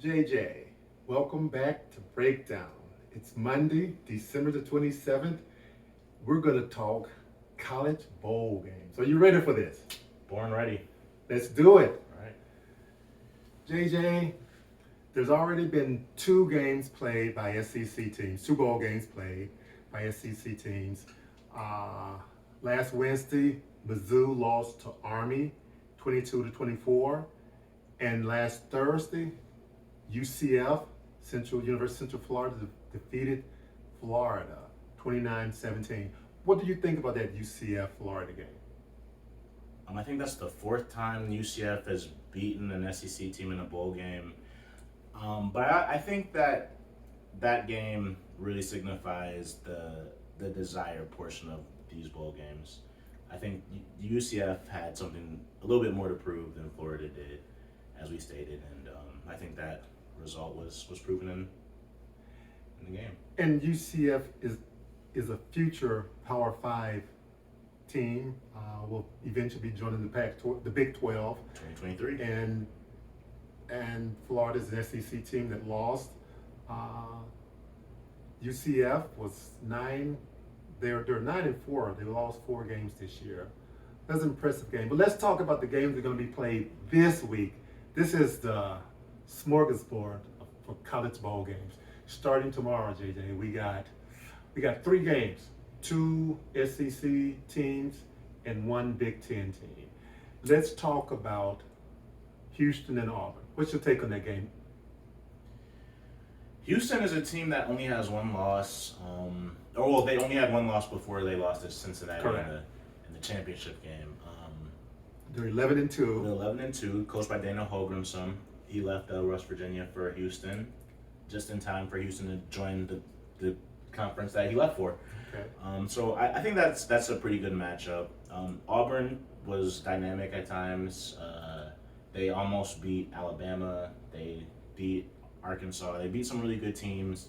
JJ, welcome back to Breakdown. It's Monday, December the 27th. We're going to talk college bowl games. Are you ready for this? Born ready. Let's do it. All right. JJ, there's already been two games played by SEC teams, two bowl games played by SEC teams. Last Wednesday, Mizzou lost to Army 22-24. And last Thursday, UCF, University of Central Florida, defeated Florida 29-17. What do you think about that UCF Florida game? I think that's the fourth time UCF has beaten an SEC team in a bowl game. But I think that game really signifies the desired portion of these bowl games. I think UCF had something a little bit more to prove than Florida did, as we stated, and I think that result was proven in the game. And UCF is a future Power 5 team. Will eventually be joining the Big 12. 2023. And Florida's an SEC team that lost. UCF was 9. They're 9-4. They lost 4 games this year. That's an impressive game. But let's talk about the games that are going to be played this week. This is the smorgasbord for college bowl games. Starting tomorrow, JJ, we got 3 games, 2 SEC teams and 1 Big Ten team. Let's talk about Houston and Auburn. What's your take on that game? Houston is a team that only has one loss. They only had one loss before they lost to Cincinnati in the championship game. They're 11-2. They're 11-2, coached by Daniel Holgrimson. He left West Virginia for Houston, just in time for Houston to join the conference that he left for. Okay. So I think that's a pretty good matchup. Auburn was dynamic at times. They almost beat Alabama. They beat Arkansas. They beat some really good teams.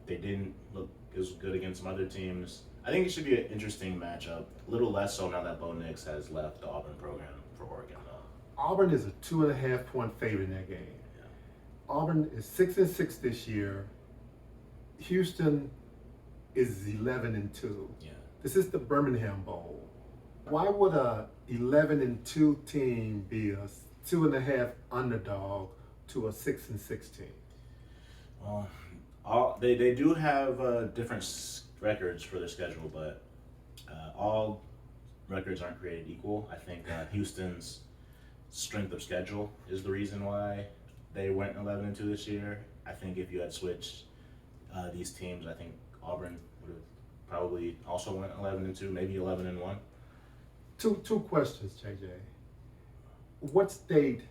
They didn't look as good against some other teams. I think it should be an interesting matchup. A little less so now that Bo Nix has left the Auburn program for Oregon, though. Auburn is a 2.5-point favorite in that game. Yeah. Auburn is 6-6 this year. Houston is 11-2. Yeah. This is the Birmingham Bowl. Why would a 11-2 team be a 2.5 underdog to a 6-6 team? Well, they do have different records for their schedule, but all records aren't created equal. I think Houston's strength of schedule is the reason why they went 11-2 this year. I think if you had switched these teams, I think Auburn would have probably also went 11-2, maybe 11-1. Two questions, JJ. What state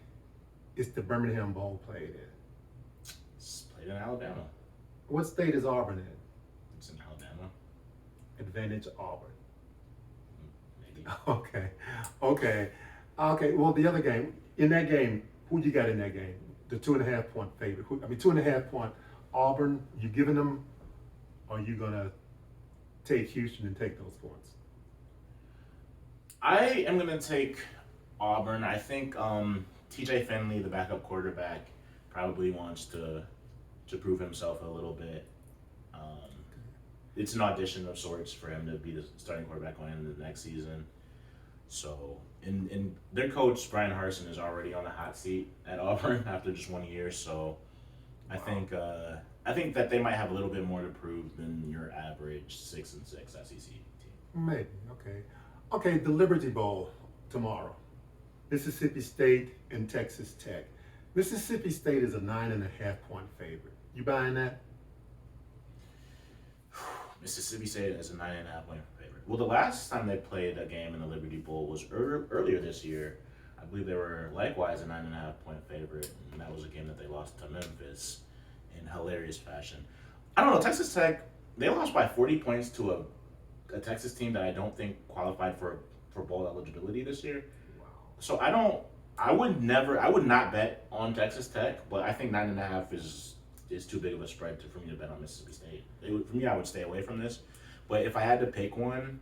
is the Birmingham Bowl played in? It's played in Alabama. What state is Auburn in? It's in Alabama. Advantage Auburn. Maybe. Okay. Well, the other game, in that game, who you got in that game? The 2.5-point favorite. 2.5-point Auburn, you giving them, or are you going to take Houston and take those points? I am going to take Auburn. I think TJ Finley, the backup quarterback, probably wants to prove himself a little bit. It's an audition of sorts for him to be the starting quarterback going into the next season. So, and their coach, Brian Harsin, is already on the hot seat at Auburn after just 1 year. So, I think that they might have a little bit more to prove than your average 6-6 SEC team. Maybe. Okay, the Liberty Bowl tomorrow. Mississippi State and Texas Tech. Mississippi State is a 9.5-point favorite. You buying that? Mississippi State is a 9.5-point favorite. Well, the last time they played a game in the Liberty Bowl was earlier this year. I believe they were likewise a 9.5-point favorite, and that was a game that they lost to Memphis in hilarious fashion. I don't know, Texas Tech, they lost by 40 points to a Texas team that I don't think qualified for bowl eligibility this year. Wow. So I would not bet on Texas Tech, but I think 9.5 is too big of a spread for me to bet on Mississippi State. For me, I would stay away from this. But if I had to pick one,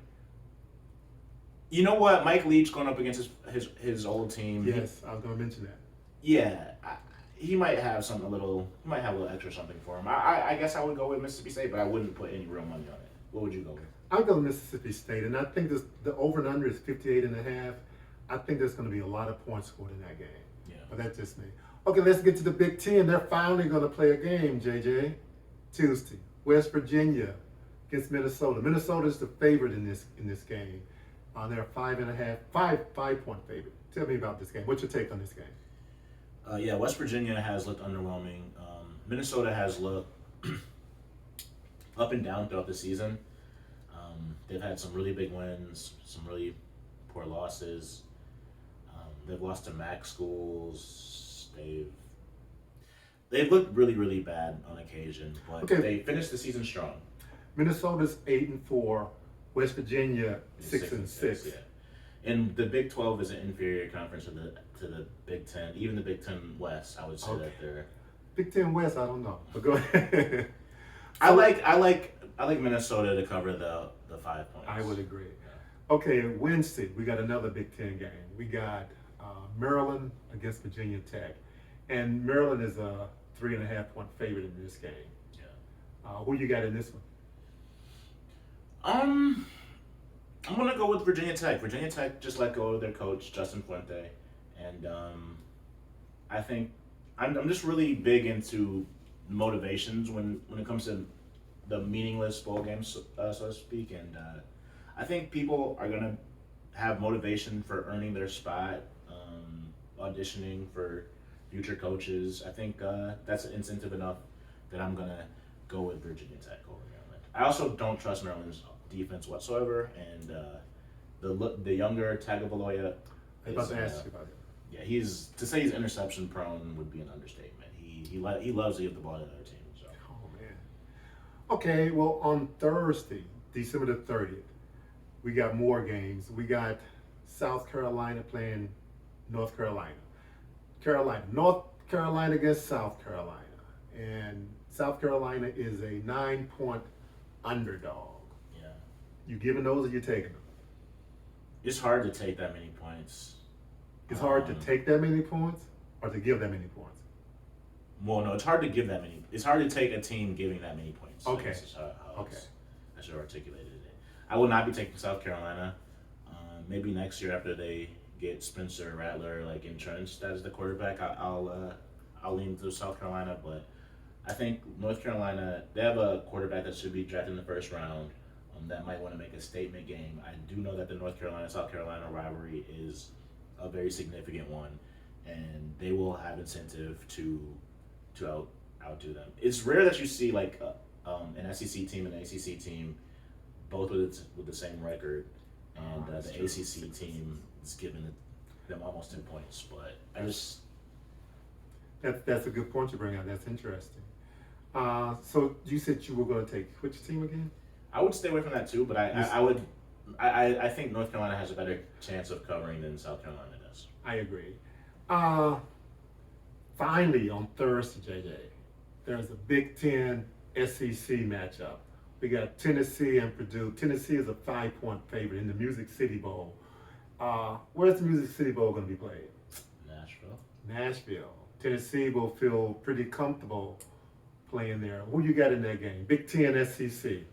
you know what? Mike Leach going up against his old team. Yes, I was going to mention that. Yeah, he might have a little extra something for him. I guess I would go with Mississippi State, but I wouldn't put any real money on it. What would you go with? I'll go to Mississippi State, and I think the over and under is 58.5. I think there's going to be a lot of points scored in that game. Yeah. But that's just me. Okay, let's get to the Big Ten. They're finally going to play a game, JJ. Tuesday, West Virginia against Minnesota. Minnesota is the favorite in this game. They're 5.5 point favorite. Tell me about this game. What's your take on this game? Yeah, West Virginia has looked underwhelming. Minnesota has looked up and down throughout the season. They've had some really big wins, some really poor losses. They've lost to MAC schools. They've looked really, really bad on occasion, but they finished the season strong. Minnesota's 8-4. West Virginia 6-6. Yeah. And the Big 12 is an inferior conference to the Big 10. Even the Big 10 West, I would say that they're Big 10 West. I don't know, but go ahead. I like Minnesota to cover the 5 points. I would agree. Okay, Wednesday we got another Big Ten game. We got Maryland against Virginia Tech, and Maryland is a 3.5 point favorite in this game. Yeah. Who you got in this one? I'm gonna go with Virginia Tech. Virginia Tech just let go of their coach Justin Fuente, and I think I'm just really big into motivations when it comes to the meaningless bowl games, so to speak, and I think people are gonna have motivation for earning their spot, auditioning for future coaches. I think that's incentive enough that I'm gonna go with Virginia Tech over Maryland. I also don't trust Maryland's defense whatsoever, and the younger Tagovailoa. I'm about to ask you about it. Yeah, to say he's interception prone would be an understatement. He loves to give the ball to other teams. So. Oh man. Okay, well on Thursday, December the 30th, we got more games. We got South Carolina playing North Carolina. North Carolina against South Carolina, and South Carolina is a 9 point underdog. Yeah. You giving those or you taking them? It's hard to take that many points. It's hard to take that many points or to give that many points? Well, no, it's hard to give that many. It's hard to take a team giving that many points. Okay. I should have articulated it. I will not be taking South Carolina. Maybe next year after they get Spencer Rattler entrenched as the quarterback, I'll lean to South Carolina. But I think North Carolina, they have a quarterback that should be drafted in the first round. That might want to make a statement game. I do know that the North Carolina-South Carolina rivalry is a very significant one, and they will have incentive to outdo them. It's rare that you see an SEC team and an ACC team both with the same record, and the ACC team is giving them almost 10 points. But I just that's a good point you bring out. That's interesting. So you said you were going to take which team again? I would stay away from that too, but I think North Carolina has a better chance of covering than South Carolina does. I agree. Finally, on Thursday, JJ, there's a Big Ten SEC matchup. We got Tennessee and Purdue. Tennessee is a 5 point favorite in the Music City Bowl. Where's the Music City Bowl going to be played? Nashville. Tennessee will feel pretty comfortable playing there. Who you got in that game? Big Ten SEC.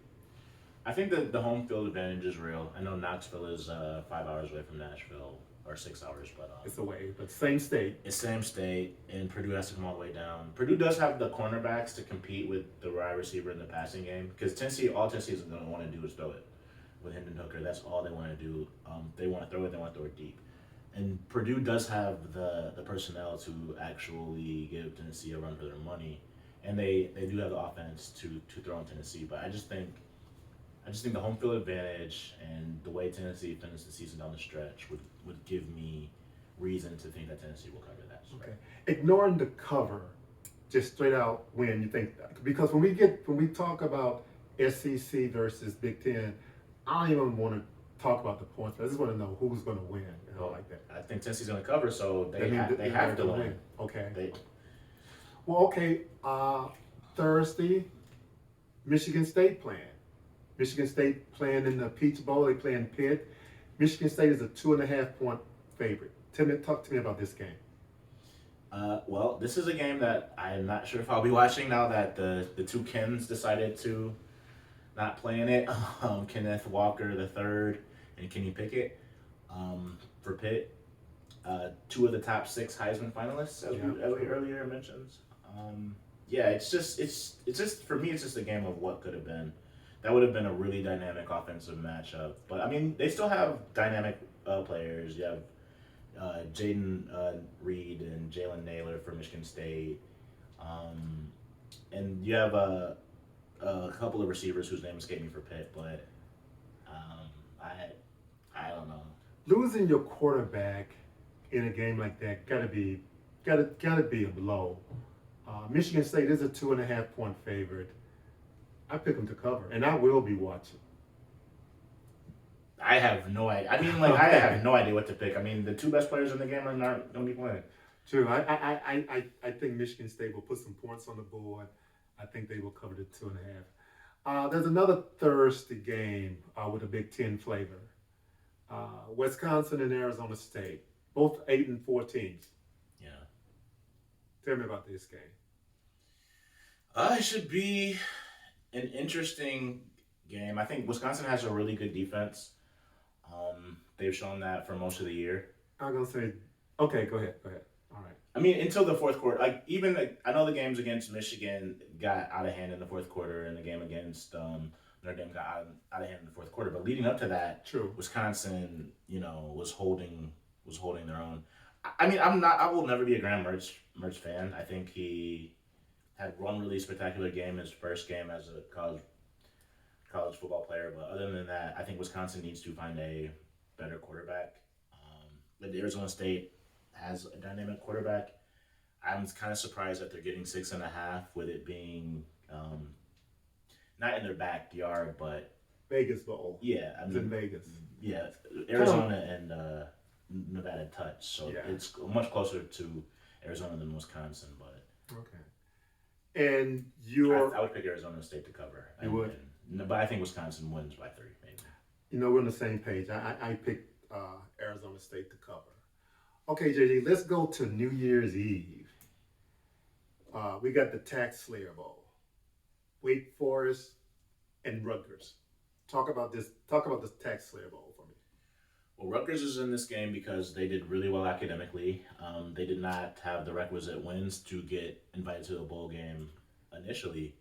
I think that the home field advantage is real. I know Knoxville is 5 hours away from Nashville, or 6 hours, but it's away, but same state. It's same state, and Purdue has to come all the way down. Purdue does have the cornerbacks to compete with the wide receiver in the passing game, because all Tennessee is going to want to do is throw it with Hendon Hooker. That's all they want to do. They want to throw it. They want to throw it deep. And Purdue does have the personnel to actually give Tennessee a run for their money, and they do have the offense to throw on Tennessee. But I just think the home field advantage and the way Tennessee finished the season down the stretch would give me reason to think that Tennessee will cover that spread. Okay. Ignoring the cover, just straight out win, you think that? Because when we talk about SEC versus Big Ten, I don't even want to talk about the points. I just want to know who's going to win and all like that. I think Tennessee's going to cover, so they have to win. Okay. Okay. Thursday, Michigan State playing. Michigan State playing in the Peach Bowl. They playing Pitt. Michigan State is a 2.5 point favorite. Talk to me about this game. Well, this is a game that I'm not sure if I'll be watching now that the two Kens decided to not play in it. Kenneth Walker the third and Kenny Pickett for Pitt. Two of the top six Heisman finalists, as we earlier mentioned. Yeah, it's just for me, it's just a game of what could have been. That would have been a really dynamic offensive matchup. But I mean, they still have dynamic players. You have Jaden Reed and Jalen Naylor for Michigan State, and you have a couple of receivers whose name escaped me for Pitt. But I don't know. Losing your quarterback in a game like that gotta be a blow. Michigan State is a 2.5 point favorite. I pick them to cover, and I will be watching. I have no idea. I mean, like, I have no idea what to pick. I mean, the two best players in the game are not going to be playing. True. I think Michigan State will put some points on the board. I think they will cover the 2.5. There's another Thursday game with a Big Ten flavor. Wisconsin and Arizona State, both 8-4 teams. Yeah. Tell me about this game. It should be an interesting game. I think Wisconsin has a really good defense. They've shown that for most of the year. I'm gonna say, okay, go ahead. All right. I mean, until the fourth quarter, like I know the games against Michigan got out of hand in the fourth quarter, and the game against Notre Dame got out of hand in the fourth quarter. But leading up to that, true, Wisconsin, was holding their own. I mean, I will never be a Graham Mertz fan. I think he had one really spectacular game, his first game as a college football player. But other than that, I think Wisconsin needs to find a better quarterback. But Arizona State has a dynamic quarterback. I'm kind of surprised that they're getting 6.5 with it being not in their backyard, but Vegas Bowl. Yeah, it's in Vegas. Yeah, Arizona and Nevada touch, so it's much closer to Arizona than Wisconsin. But okay. And I would pick Arizona State to cover. You would, but I think Wisconsin wins by 3, maybe. We're on the same page. I picked Arizona State to cover. Okay, JJ, let's go to New Year's Eve. We got the Tax Slayer Bowl. Wake Forest and Rutgers. Talk about this Tax Slayer Bowl for me. Well, Rutgers is in this game because they did really well academically. They did not have the requisite wins to get invited to the bowl game initially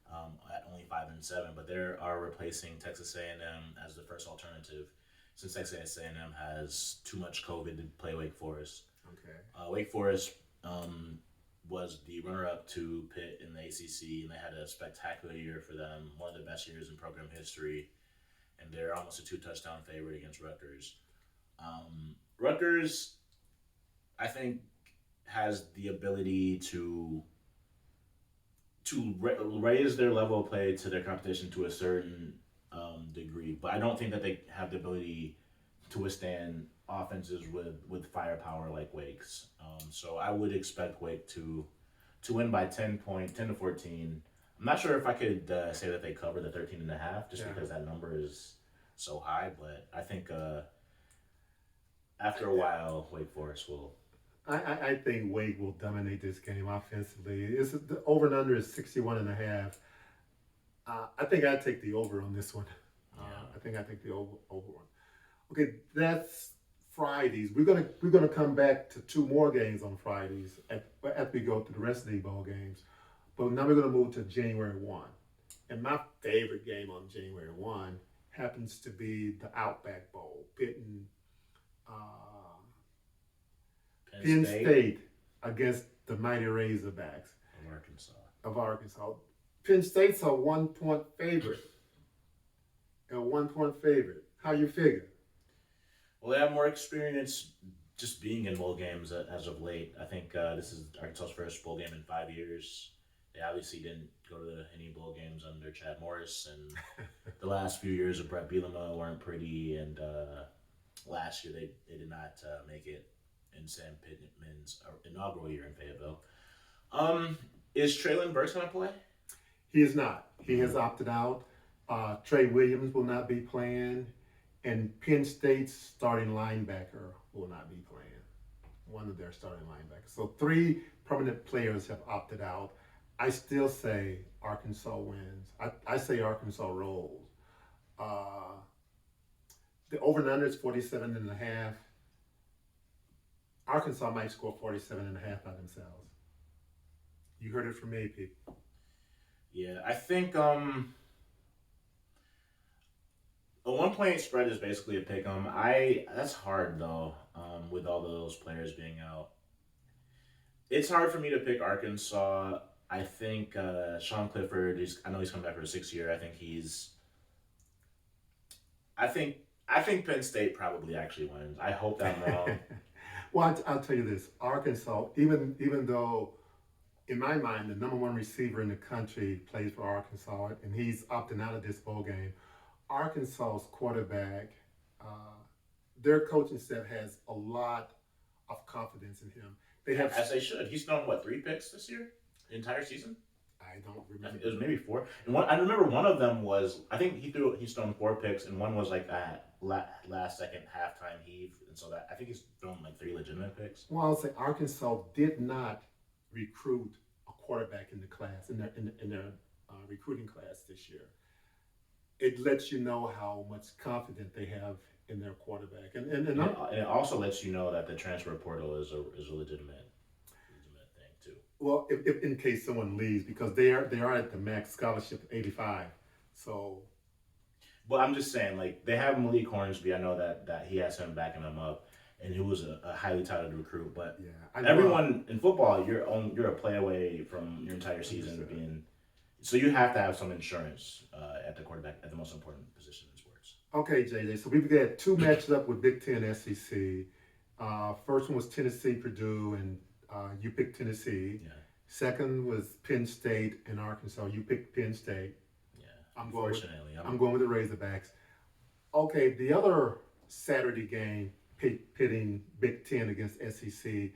at only 5-7, but they are replacing Texas A&M as the first alternative since Texas A&M has too much COVID to play Wake Forest. Okay. Wake Forest was the runner-up to Pitt in the ACC, and they had a spectacular year for them, one of the best years in program history, and they're almost a 2-touchdown favorite against Rutgers. Rutgers, I think, has the ability to raise their level of play to their competition to a certain degree, but I don't think that they have the ability to withstand offenses with firepower like Wake's. So I would expect Wake to win by 10 to 14. I'm not sure if I could say that they cover the 13.5 just because that number is so high, but I think after a while, Wake Forest will. I think Wake will dominate this game offensively. The over and under is 61.5. I think I'd take the over on this one. I think I take the over one. Okay, that's Fridays. We're gonna come back to 2 more games on Fridays after we go through the rest of the bowl games. But now we're gonna move to January 1. And my favorite game on January 1 happens to be the Outback Bowl, pitting Penn State against the mighty Razorbacks of Arkansas. Penn State's a 1-point favorite. How you figure? Well, they have more experience just being in bowl games as of late. I think this is Arkansas's first bowl game in 5 years. They obviously didn't go to any bowl games under Chad Morris, and the last few years of Brett Bielema weren't pretty, and last year they did not make it in Sam Pittman's inaugural year in Fayetteville. Is Traylon Burks going to play? He is not. He has opted out. Trey Williams will not be playing, and Penn State's starting linebacker will not be playing. one of their starting linebackers. So 3 permanent players have opted out. I still say Arkansas wins. I say Arkansas rolls. Uh, the over and under is 47 and a half. Arkansas might score 47 and a half by themselves. You heard it from me, people. Yeah, I think a 1-point spread is basically a pick 'em. That's hard though. With all those players being out, it's hard for me to pick Arkansas. I think Sean Clifford. I know he's coming back for a 6th year. I think I think Penn State probably actually wins. I hope that I'm wrong. Well, I'll tell you this: Arkansas, even though in my mind the number 1 receiver in the country plays for Arkansas, and he's opting out of this bowl game. Arkansas's quarterback, their coaching staff has a lot of confidence in him. They have, As they should. He's thrown what 3 picks this year, the entire season. I don't I remember. think it was maybe 4. And I remember one of them was I think he's thrown 4 picks, and one was like that last second halftime heave, and so that I think he's thrown like 3 legitimate picks. Well, I'll say Arkansas did not recruit a quarterback in the class in their recruiting class this year. It lets you know how much confidence they have in their quarterback, and it also lets you know that the transfer portal is a legitimate thing too. well, if in case someone leaves, because they are at the max scholarship 85, so. But I'm just saying, like they have Malik Hornsby. I know that he has him backing him up, and he was a highly touted recruit. But Yeah, everyone in football, you're a play away from your entire season being. So you have to have some insurance at the quarterback, at the most important position in sports. Okay, JJ. So we've got 2 matches up with Big Ten SEC. First one was Tennessee Purdue, and you picked Tennessee. Yeah. Second was Penn State and Arkansas. You picked Penn State. Yeah. I'm Unfortunately, going with the Razorbacks. Okay, the other Saturday game pitting Big Ten against SEC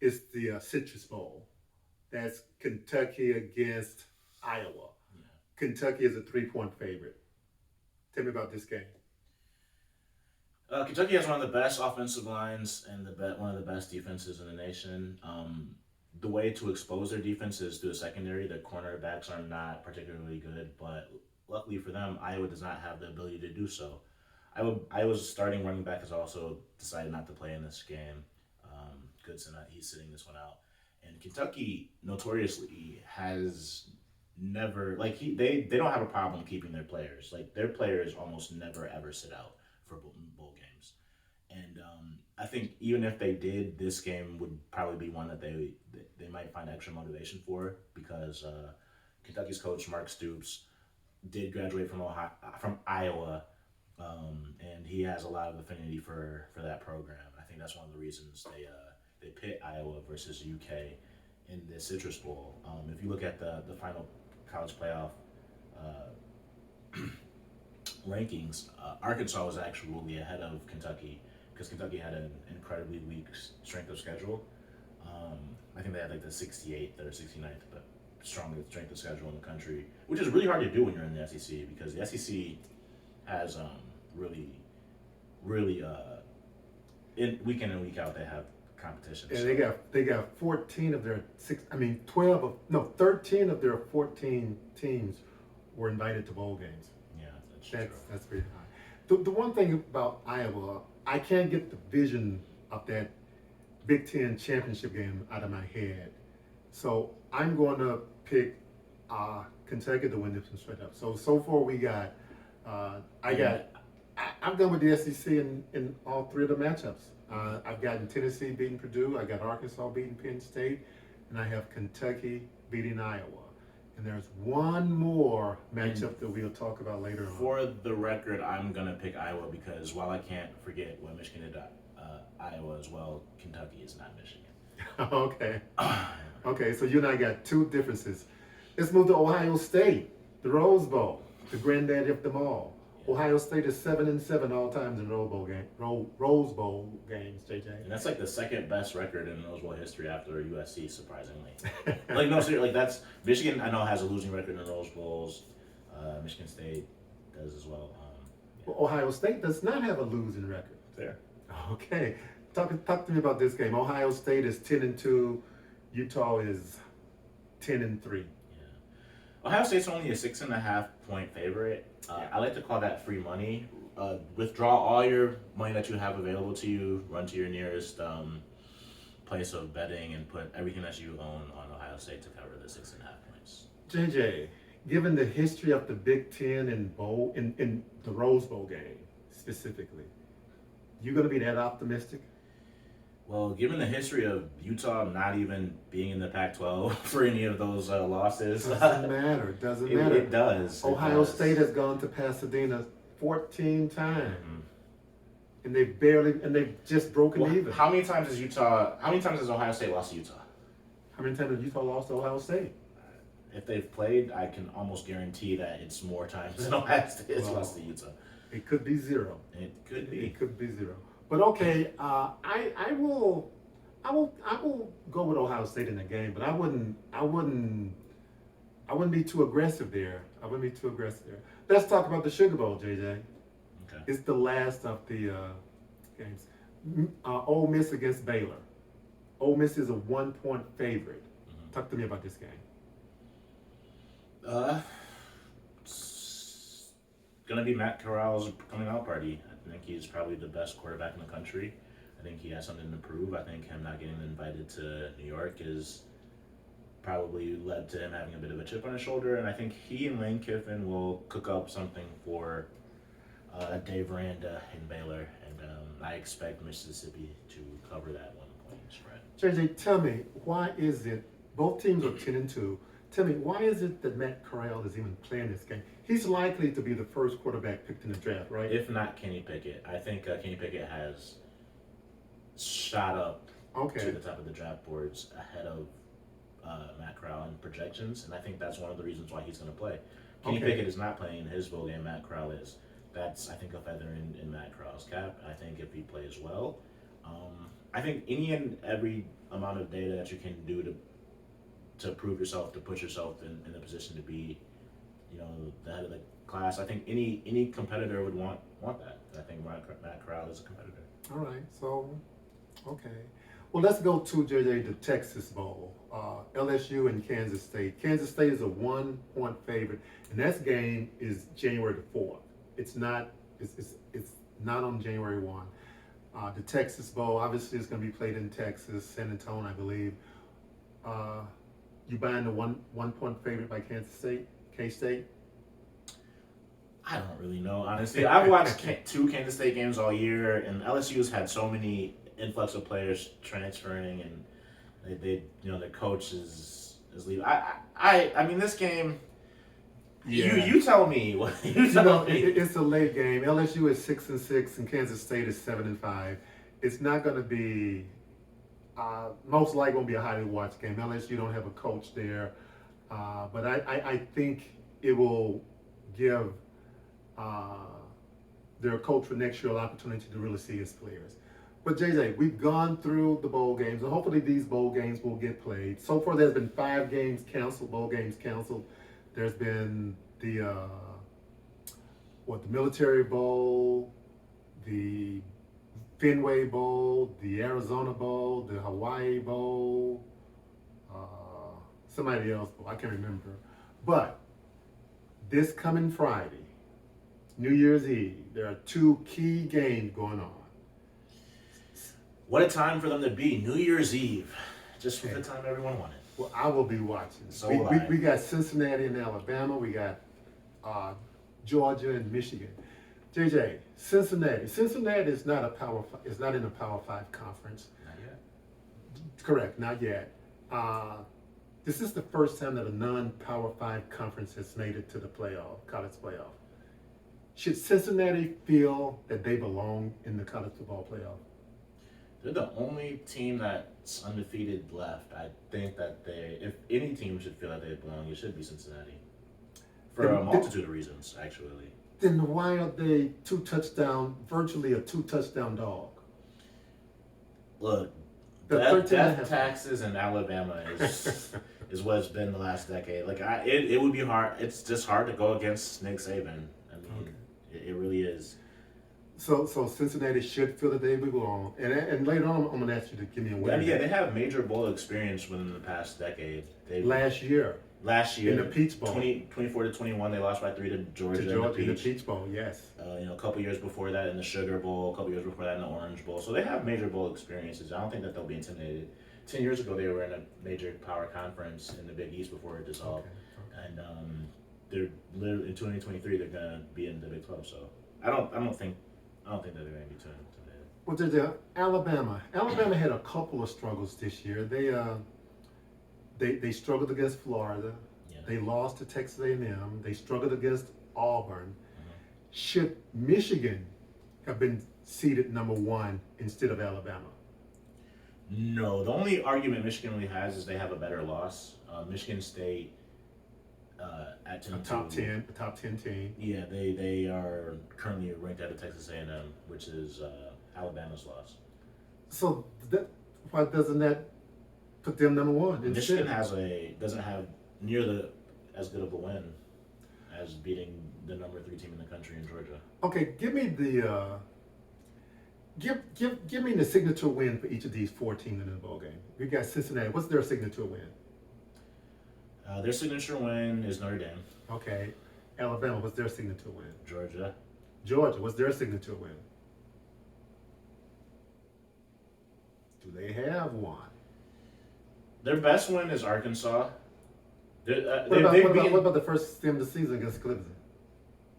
is the Citrus Bowl. That's Kentucky against Iowa. Yeah. Kentucky is a 3-point favorite. Tell me about this game. Kentucky has one of the best offensive lines and one of the best defenses in the nation. The way to expose their defense is through the secondary. Their cornerbacks are not particularly good, but luckily for them, Iowa does not have the ability to do so. Iowa's starting running back has also decided not to play in this game. Goodson, he's sitting this one out. And Kentucky notoriously has never they don't have a problem keeping their players. Like their players almost never ever sit out for bowl games. And I think even if they did, this game would probably be one that they might find extra motivation for, because Kentucky's coach Mark Stoops did graduate from Iowa, and he has a lot of affinity for that program. I think that's one of the reasons they pit Iowa versus UK in the Citrus Bowl. If you look at the final college playoff rankings, Arkansas was actually ahead of Kentucky because Kentucky had an incredibly weak strength of schedule. I think they had like the 68th or 69th, but strongest strength of schedule in the country, which is really hard to do when you're in the SEC, because the SEC has really in week in and week out they have competition. And they got 13 of their 13 of their 14 teams were invited to bowl games. Yeah, that's pretty high. The one thing about Iowa, I can't get the vision of that Big Ten championship game out of my head. So I'm going to pick Kentucky to win this one straight up. So far we got, I'm going with the SEC in all 3 of the matchups. I've gotten Tennessee beating Purdue, I got Arkansas beating Penn State, and I have Kentucky beating Iowa. And there's one more matchup that we'll talk about later on. For the record, I'm going to pick Iowa because while I can't forget what Michigan did to Iowa as well, Kentucky is not Michigan. Okay. Okay, so you and I got 2 differences. Let's move to Ohio State, the Rose Bowl, the granddaddy of them all. Ohio State is 7-7 all times in Rose Bowl games, JJ. And that's like the second best record in Rose Bowl history after USC, surprisingly. No, seriously, that's Michigan. I know has a losing record in Rose Bowls. Michigan State does as well. Well, Ohio State does not have a losing record. Fair. Okay, Talk to me about this game. Ohio State is 10-2. Utah is 10-3. Yeah. Ohio State's only a 6.5 point favorite. I like to call that free money. Withdraw all your money that you have available to you. Run to your nearest place of betting and put everything that you own on Ohio State to cover the 6.5 points. JJ, given the history of the Big Ten and bowl in the Rose Bowl game specifically, you gonna be that optimistic? Well, given the history of Utah not even being in the Pac-12 for any of those losses, Doesn't matter. Doesn't matter. It does. Ohio State has gone to Pasadena 14 times, and they've just broken even. How many times has Ohio State lost to Utah? How many times has Utah lost to Ohio State? If they've played, I can almost guarantee that it's more times than Ohio State has lost to Utah. It could be zero. It could be. It could be zero. But okay, I will go with Ohio State in the game, but I wouldn't be too aggressive there. Let's talk about the Sugar Bowl, JJ. Okay. It's the last of the games. Ole Miss against Baylor. Ole Miss is a 1-point favorite. Mm-hmm. Talk to me about this game. It's gonna be Matt Corral's coming out party. I think he's probably the best quarterback in the country. I think he has something to prove. I think him not getting invited to New York is probably led to him having a bit of a chip on his shoulder. And I think he and Lane Kiffin will cook up something for Dave Aranda in Baylor. And I expect Mississippi to cover that 1-point spread. JJ, tell me, why is it, both teams are 10-2, tell me, why is it that Matt Corral is even playing this game? He's likely to be the first quarterback picked in the draft, right? If not Kenny Pickett. I think Kenny Pickett has shot up to the top of the draft boards ahead of Matt Corral in projections, and I think that's one of the reasons why he's going to play. Kenny Pickett is not playing in his bowl game. Matt Corral is. That's, I think, a feather in Matt Corral's cap. I think if he plays well, I think any and every amount of data that you can do to prove yourself, to put yourself in the position to be, the head of the class. I think any competitor would want that. I think Matt Corral is a competitor. All right, so, okay. Well, let's go to, JJ, the Texas Bowl. LSU and Kansas State. Kansas State is a 1-point favorite, and that game is January the 4th. It's not on January 1. The Texas Bowl, obviously, is going to be played in Texas, San Antonio, I believe. You buying the one point favorite by Kansas State, K-State? I don't really know, honestly. I've watched 2 Kansas State games all year, and LSU's had so many influx of players transferring, and they their coach is leaving. I mean, this game. Yeah. You tell me. It's a late game. LSU is 6-6, and Kansas State is 7-5. It's not going to be. Most likely won't be a highly watched game. LSU don't have a coach there, but I think it will give their coach for next year an opportunity to really see his players. But JJ, we've gone through the bowl games, and hopefully these bowl games will get played. So far, there's been 5 games canceled, bowl games canceled. There's been the Military Bowl, the Fenway Bowl, the Arizona Bowl, the Hawaii Bowl, somebody else bowl, I can't remember. But this coming Friday, New Year's Eve, there are 2 key games going on. What a time for them to be, New Year's Eve. Just for the time everyone wanted. Well, I will be watching. So we got Cincinnati and Alabama. We got Georgia and Michigan. JJ, Cincinnati is not a Power. Is not in a Power 5 conference. Not yet. Correct, not yet. This is the first time that a non-Power 5 conference has made it to the college playoff. Should Cincinnati feel that they belong in the college football playoff? They're the only team that's undefeated left. I think that if any team should feel that they belong, it should be Cincinnati. For a multitude of reasons, actually. Then why are they virtually a 2-touchdown dog? Look, death taxes in Alabama is what it's been the last decade. Like it would be hard. It's just hard to go against Nick Saban. I mean, it really is. So Cincinnati should feel that they belong. And later on, I'm going to ask you to give me a winner. I mean, yeah, they have major bowl experience within the past decade. They Last year last year in the Peach Bowl. 24 to 21, they lost by 3 to Georgia, In the Peach Bowl, yes. A couple years before that in the Sugar Bowl, a couple years before that in the Orange Bowl. So they have major bowl experiences. I don't think that they'll be intimidated. 10 years ago, they were in a major power conference in the Big East before it dissolved. Okay. And they're literally in 2023 they're gonna be in the Big 12. So I don't think that they're gonna be too intimidated. Well, there's Alabama. Alabama had a couple of struggles this year. They struggled against Florida. Yeah. They lost to Texas A&M. They struggled against Auburn. Mm-hmm. Should Michigan have been seeded number 1 instead of Alabama? No, the only argument Michigan really has is they have a better loss. Michigan State at 10 A top 10 team. Yeah, they are currently ranked out of Texas A&M, which is Alabama's loss. So why doesn't that put them number 1 instead? Michigan doesn't have as good of a win as beating the number 3 team in the country in Georgia. Okay, give me the give me the signature win for each of these 4 teams in the bowl game. We got Cincinnati. What's their signature win? Their signature win is Notre Dame. Okay. Alabama, what's their signature win? Georgia, what's their signature win? Do they have one? their best win is Arkansas. What about the first game of the season against Clemson?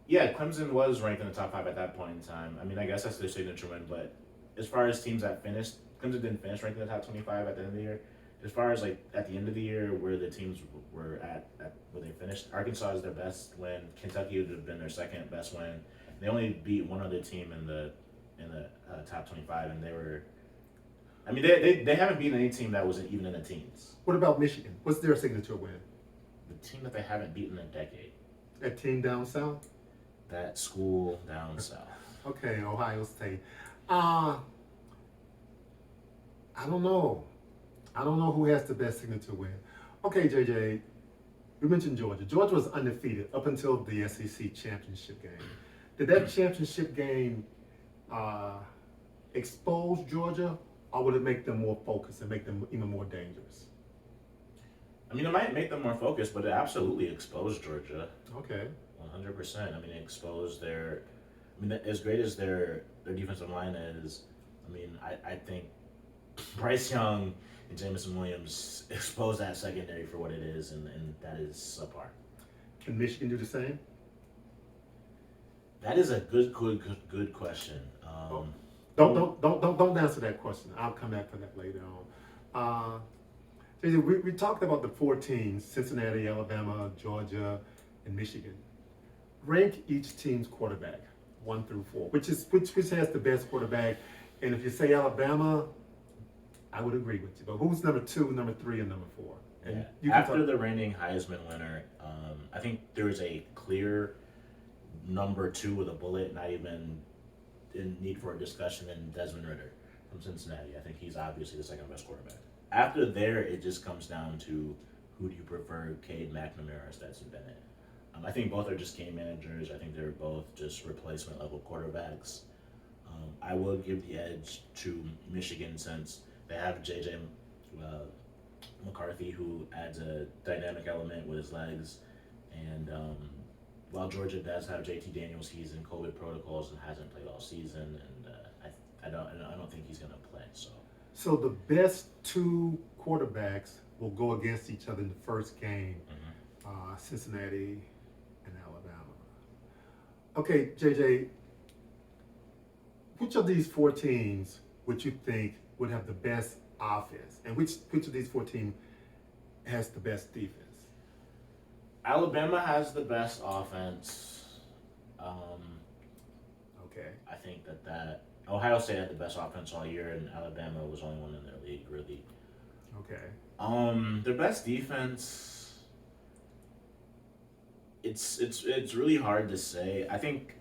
Yeah, Clemson was ranked in the top 5 at that point in time. I mean, I guess that's their signature win, but as far as teams that finished, Clemson didn't finish ranked in the top 25 at the end of the year. As far as like at the end of the year, where the teams were at where they finished, Arkansas is their best win. Kentucky would have been their second best win. They only beat one other team in the top 25, and they were. I mean, they haven't beaten any team that wasn't even in the teens. What about Michigan? What's their signature win? The team that they haven't beaten in a decade. That team down south? That school down south. Okay, Ohio State. I don't know. I don't know who has the best signature win. Okay, JJ, we mentioned Georgia. Georgia was undefeated up until the SEC championship game. Did that championship game expose Georgia, or would it make them more focused and make them even more dangerous? I mean, it might make them more focused, but it absolutely exposed Georgia. Okay. 100%. I mean, it exposed their. I mean, as great as their defensive line is, I mean, I think Bryce Young and Jamison Williams exposed that secondary for what it is, and that is subpar. Can Michigan do the same? That is a good question. Don't answer that question. I'll come back to that later on. We talked about the 4 teams: Cincinnati, Alabama, Georgia, and Michigan. Rank each team's quarterback, 1 through 4. Which has the best quarterback? And if you say Alabama, I would agree with you. But who's number 2, number 3, and number 4? And yeah. After the reigning Heisman winner, I think there is a clear number 2 with a bullet, not even in need for a discussion, in Desmond Ridder from Cincinnati. I think he's obviously the second best quarterback. After there, it just comes down to who do you prefer, Cade McNamara or Stetson Bennett. I think both are just game managers. I think they're both just replacement level quarterbacks. I will give the edge to Michigan since they have J.J. McCarthy, who adds a dynamic element with his legs. And while Georgia does have J.T. Daniels, he's in COVID protocols and hasn't played all season. And I don't think he's going to play. So the best 2 quarterbacks will go against each other in the first game, Cincinnati and Alabama. Okay, JJ, which of these 4 teams would you think would have the best offense? And which of these 4 teams has the best defense? Alabama has the best offense. Okay. I think that Ohio State had the best offense all year, and Alabama was the only one in their league, really. Okay. Their best defense. It's really hard to say. I think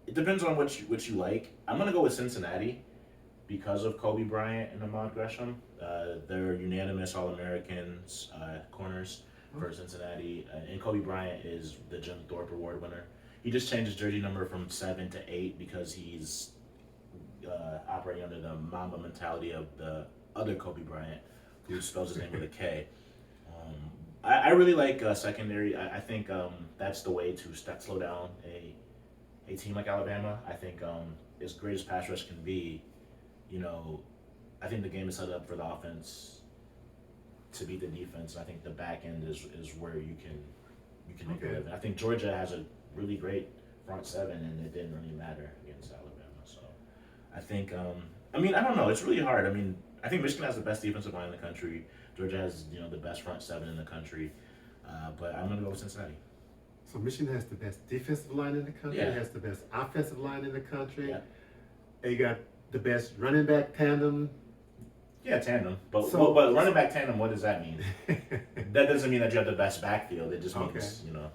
it depends on what you like. I'm gonna go with Cincinnati because of Kobe Bryant and Ahmad Gresham. They're unanimous All-Americans corners for Cincinnati, and Kobe Bryant is the Jim Thorpe Award winner. He just changed his jersey number from 7 to 8 because he's operating under the Mamba mentality of the other Kobe Bryant, who spells his name with a K. I really like secondary. I think that's the way to slow down a team like Alabama. I think as great as pass rush can be, you know, I think the game is set up for the offense to beat the defense. I think the back end is where you can make a living. I think Georgia has a really great front seven, and it didn't really matter against Alabama. So I think I mean, I don't know. It's really hard. I mean, I think Michigan has the best defensive line in the country. Georgia has, you know, the best front seven in the country. But I'm going to go with Cincinnati. So Michigan has the best defensive line in the country. Yeah. It has the best offensive line in the country. Yeah. They got the best running back tandem. Yeah, tandem. But running back tandem, what does that mean? That doesn't mean that you have the best backfield. It just means, you know.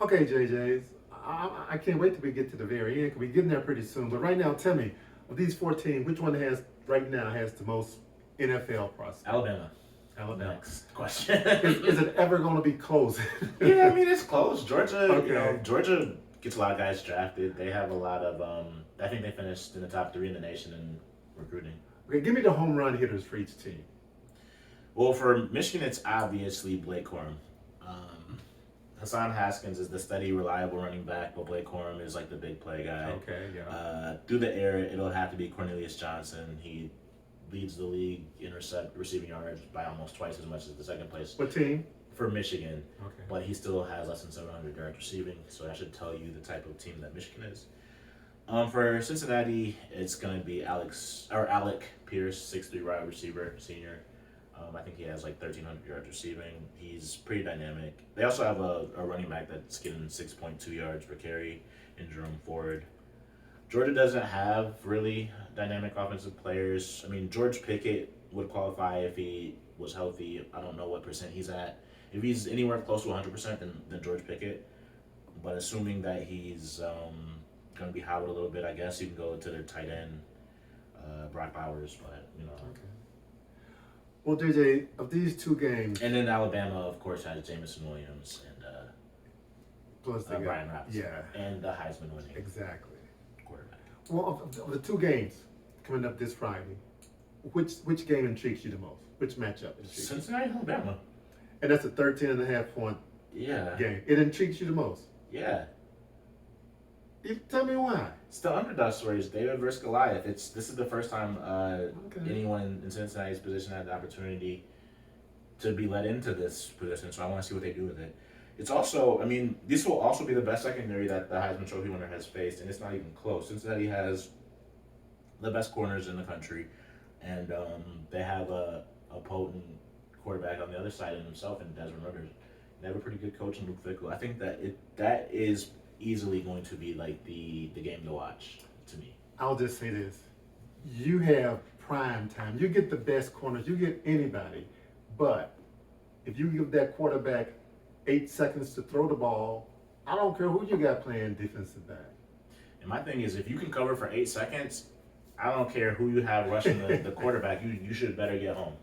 Okay, JJ's. I can't wait till we get to the very end, because we're getting there pretty soon. But right now, tell me, of these 14, which one has the most NFL prospects? Alabama. Alabama. Next question. Is it ever going to be close? Yeah, I mean, it's close. Georgia, Okay. you know, Georgia gets a lot of guys drafted. They have a lot of, I think they finished in the top 3 in the nation in recruiting. Okay, give me the home run hitters for each team. Well, for Michigan, it's obviously Blake Corum. Hassan Haskins is the steady, reliable running back, but Blake Corum is like the big play guy. Okay, yeah. Through the air, it'll have to be Cornelius Johnson. He leads the league in receiving yards by almost twice as much as the second place. What team? For Michigan. Okay. But he still has less than 700 yards receiving, so that should tell you the type of team that Michigan is. For Cincinnati, it's going to be Alec Pierce, 6'3" wide receiver, senior. I think he has like 1,300 yards receiving. He's pretty dynamic. They also have a running back that's getting 6.2 yards per carry in Jerome Ford. Georgia doesn't have really dynamic offensive players. I mean, George Pickett would qualify if he was healthy. I don't know what percent he's at. If he's anywhere close to 100%, then George Pickett. But assuming that he's going to be hobbled a little bit, I guess you can go to their tight end, Brock Bowers. But, you know. Okay. Well, JJ, of these two games, And then Alabama, of course, has Jamison Williams and plus they got, Brian Robinson. yeah, And the Heisman winning exactly. quarterback. Well, of the two games coming up this Friday, which game intrigues you the most? Which matchup intrigues you? Cincinnati, Alabama. And that's a 13.5 point Yeah. game. It intrigues you the most. Yeah. You tell me why. It's the underdog stories, David versus Goliath. This is the first time Okay. anyone in Cincinnati's position had the opportunity to be led into this position, so I want to see what they do with it. It's also, I mean, this will also be the best secondary that the Heisman Trophy winner has faced, and it's not even close. Cincinnati has the best corners in the country, and they have a potent quarterback on the other side of himself in Desmond Rivers. They have a pretty good coach in Luke Fickell. I think that is easily going to be like the game to watch to me. I'll just say this. You have prime time. You get the best corners. You get anybody. But if you give that quarterback 8 seconds to throw the ball, I don't care who you got playing defensive back. And my thing is, if you can cover for 8 seconds, I don't care who you have rushing the quarterback. You should better get home.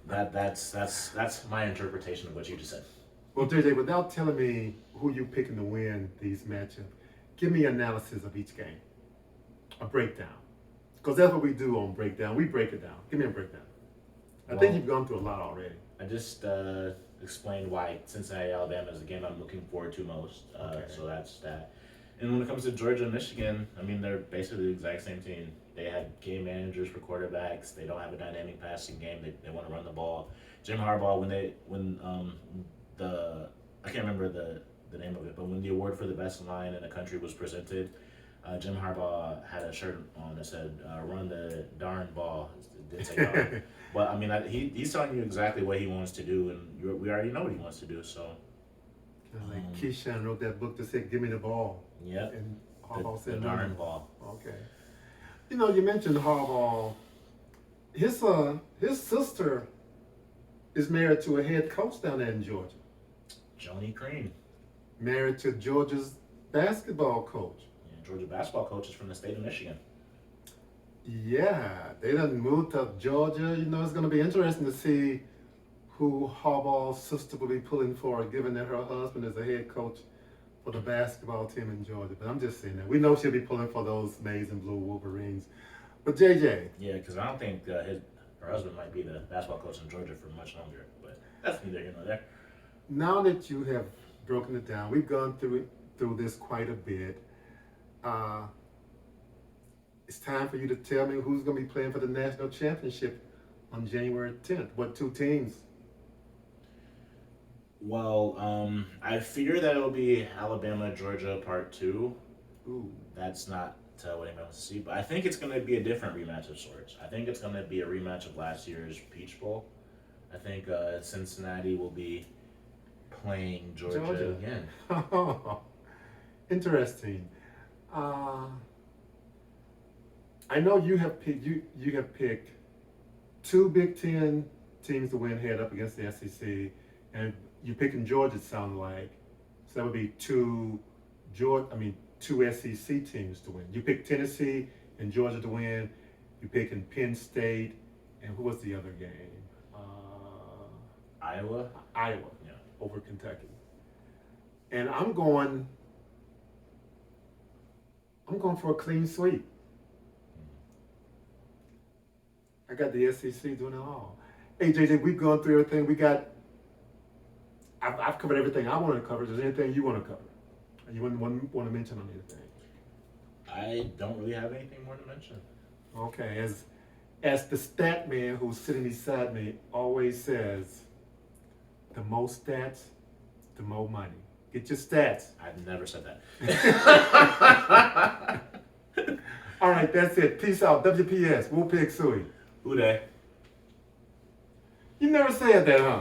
That's my interpretation of what you just said. Well, JJ, without telling me who you picking to win these matchups, give me an analysis of each game, a breakdown, because that's what we do on breakdown. We break it down. Give me a breakdown. I think you've gone through a lot already. I just explained why Cincinnati, Alabama is the game I'm looking forward to most. Okay. So that's that. And when it comes to Georgia and Michigan, I mean, they're basically the exact same team. They had game managers for quarterbacks. They don't have a dynamic passing game. They want to run the ball. Jim Harbaugh, I can't remember the name of it, but when the award for the best line in the country was presented, Jim Harbaugh had a shirt on that said, run the darn ball. It didn't say darn. But, I mean, he's telling you exactly what he wants to do, and we already know what he wants to do, so. Like Keyshawn wrote that book that said, give me the ball. Yep. And Harbaugh The said, darn no. ball. Okay. You know, you mentioned Harbaugh. His sister is married to a head coach down there in Georgia. Joni Cream. Married to Georgia's basketball coach. Yeah, Georgia basketball coach is from the state of Michigan. Yeah, they done moved to Georgia. You know, it's going to be interesting to see who Harbaugh's sister will be pulling for, given that her husband is a head coach for the basketball team in Georgia, but I'm just saying that. We know she'll be pulling for those maize and blue Wolverines. But JJ. Yeah, because I don't think her husband might be the basketball coach in Georgia for much longer. But that's neither here nor there. Now that you have broken it down, we've gone through this quite a bit. It's time for you to tell me who's going to be playing for the national championship on January 10th. What two teams? Well, I figure that it'll be Alabama, Georgia, Part 2. Ooh. That's not what anybody wants to see, but I think it's going to be a different rematch of sorts. I think it's going to be a rematch of last year's Peach Bowl. I think Cincinnati will be playing Georgia again. Interesting. I know you have picked two Big Ten teams to win head up against the SEC, and you're picking Georgia. It sounds like so that would be two SEC teams to win. You picked Tennessee and Georgia to win. You picking Penn State, and who was the other game? Iowa. Yeah, over Kentucky. And I'm going for a clean sweep. I got the SEC doing it all. Hey JJ, we've gone through everything. I've covered everything I wanted to cover. Is there anything you want to cover? You want to mention on anything? I don't really have anything more to mention. Okay, as the stat man who's sitting beside me always says, the more stats, the more money. Get your stats. I've never said that. All right, that's it. Peace out. WPS. We'll pick Suey. Who dey? You never said that, huh?